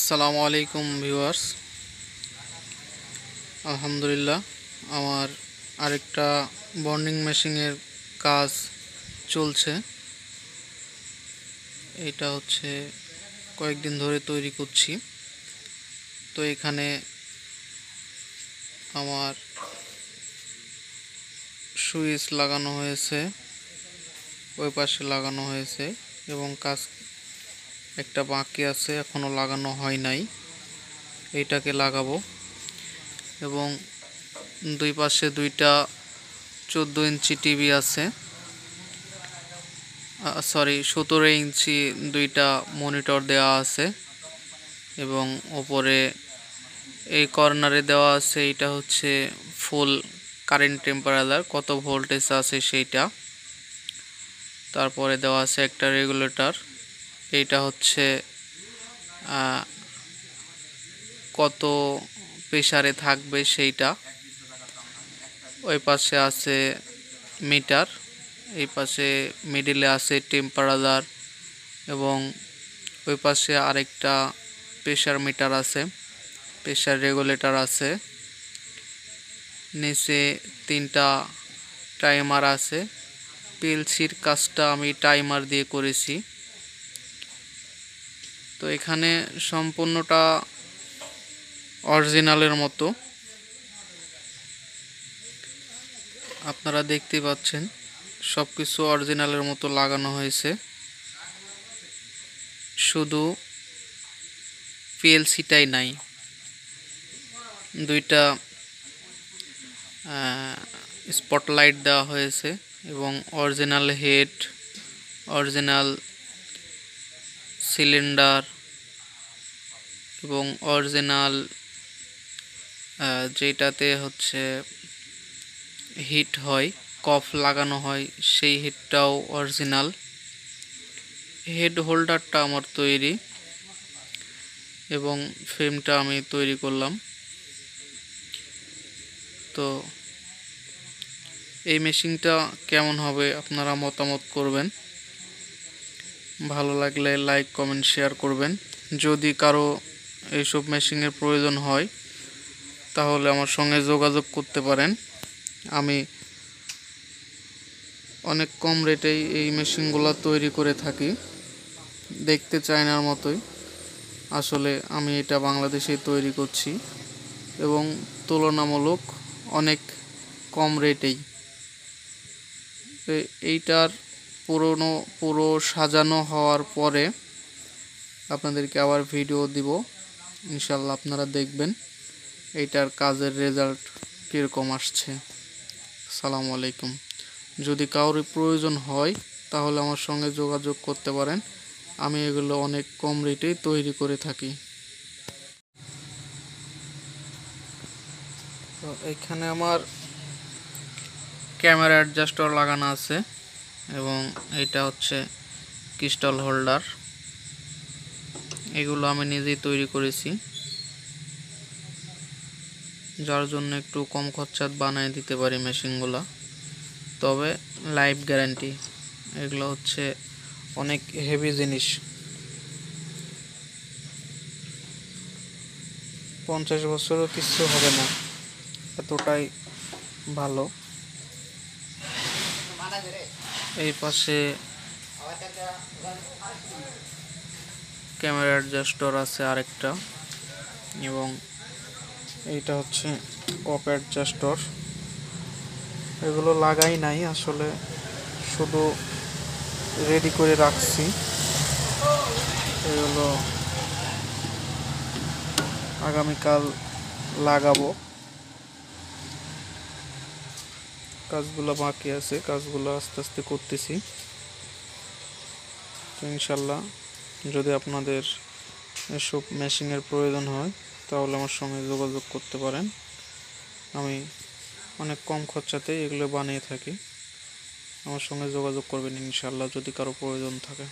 আসসালামু আলাইকুম ভিউয়ার্স। আলহামদুলিল্লাহ, আমার আরেকটা বন্ডিং মেশিনের কাজ চলছে। এটা হচ্ছে কয়েকদিন ধরে তৈরি করছি। তো এখানে আমার সুইচ লাগানো হয়েছে, ওই পাশে লাগানো হয়েছে এবং কাজ একটা বাকি আছে, এখনও লাগানো হয় নাই। এইটাকে লাগাবো এবং দুই পাশে দুইটা 14 ইঞ্চি টিভি আছে, 17 ইঞ্চি দুইটা মনিটর দেওয়া আছে এবং ওপরে এই কর্নারে দেওয়া আছে এটা হচ্ছে ফুল কারেন্ট টেম্পারেচার, কত ভোল্টেজ আছে সেইটা। তারপরে দেওয়া আছে একটা রেগুলেটর, এইটা হচ্ছে কত প্রেসারে থাকবে সেইটা। ওই পাশে আছে মিটার, এই পাশে মিডিলে আছে টেম্পারেচার এবং ওই পাশে আরেকটা প্রেসার মিটার আছে, প্রেসার রেগুলেটর আছে। নিচে 3টা টাইমার আছে। পিএলসির কাজটা আমি টাইমার দিয়ে করেছি। তো এখানে সম্পূর্ণটা অরিজিনালের মতো আপনারা দেখতে পাচ্ছেন, সব কিছু অরিজিনালের মতো লাগানো হয়েছে, শুধু পিএলসিটাই নাই। দুইটা স্পটলাইট দেওয়া হয়েছে এবং অরিজিনাল হেড, অরিজিনাল সিলিন্ডার এবং অরিজিনাল যেটাতে হচ্ছে হিট হয়, কফ লাগানো হয়, সেই হিটটাও অরিজিনাল। হেড হোল্ডারটা আমার তৈরি এবং ফ্রেমটা আমি তৈরি করলাম। তো এই মেশিনটা কেমন হবে আপনারা মতামত করবেন, ভালো লাগলে লাইক কমেন্ট শেয়ার করবেন। যদি কারো এইসব মেশিনের প্রয়োজন হয় তাহলে আমার সঙ্গে যোগাযোগ করতে পারেন। আমি অনেক কম রেটেই এই মেশিনগুলো তৈরি করে থাকি, দেখতে চায়নার মতোই। আসলে আমি এটা বাংলাদেশেই তৈরি করছি এবং তুলনামূলক অনেক কম রেটেই। এইটার পুরো সাজানো হওয়ার পরে আপনাদেরকে আবার ভিডিও দিব, ইনশাল্লাহ আপনারা দেখবেন এইটার কাজের রেজাল্ট কীরকম আসছে। আসসালামু আলাইকুম। যদি কারোর প্রয়োজন হয় তাহলে আমার সঙ্গে যোগাযোগ করতে পারেন, আমি এগুলো অনেক কম রেটেই তৈরি করে থাকি। তো এখানে আমার ক্যামেরা অ্যাডজাস্টার লাগানো আছে এবং এটা হচ্ছে ক্রিস্টাল হোল্ডার, এগুলো আমি নিজেই তৈরি করেছি, যার জন্য একটু কম খরচায় বানিয়ে দিতে পারি মেশিনগুলো। তবে লাইফ গ্যারান্টি, এগুলো হচ্ছে অনেক হেভি জিনিস, 50 বছরও কিছু হবে না, এতটাই ভালো। এই পাশে ক্যামেরা অ্যাডজাস্টার আছে আরেকটা এবং এইটা হচ্ছে কপ অ্যাডজাস্টার। এগুলো লাগাই নাই, আসলে শুধু রেডি করে রাখছি। এগুলো আগামীকাল লাগাবো। কাজগুলো বাকি আছে, কাজগুলো আস্তে আস্তে করতেছি। তো ইনশাল্লাহ যদি আপনাদের এসব মেশিনের প্রয়োজন হয় তাহলে আমার সঙ্গে যোগাযোগ করতে পারেন। আমি অনেক কম খরচাতেই এগুলো বানিয়ে থাকি, আমার সঙ্গে যোগাযোগ করবেন ইনশাল্লাহ যদি কারো প্রয়োজন থাকে।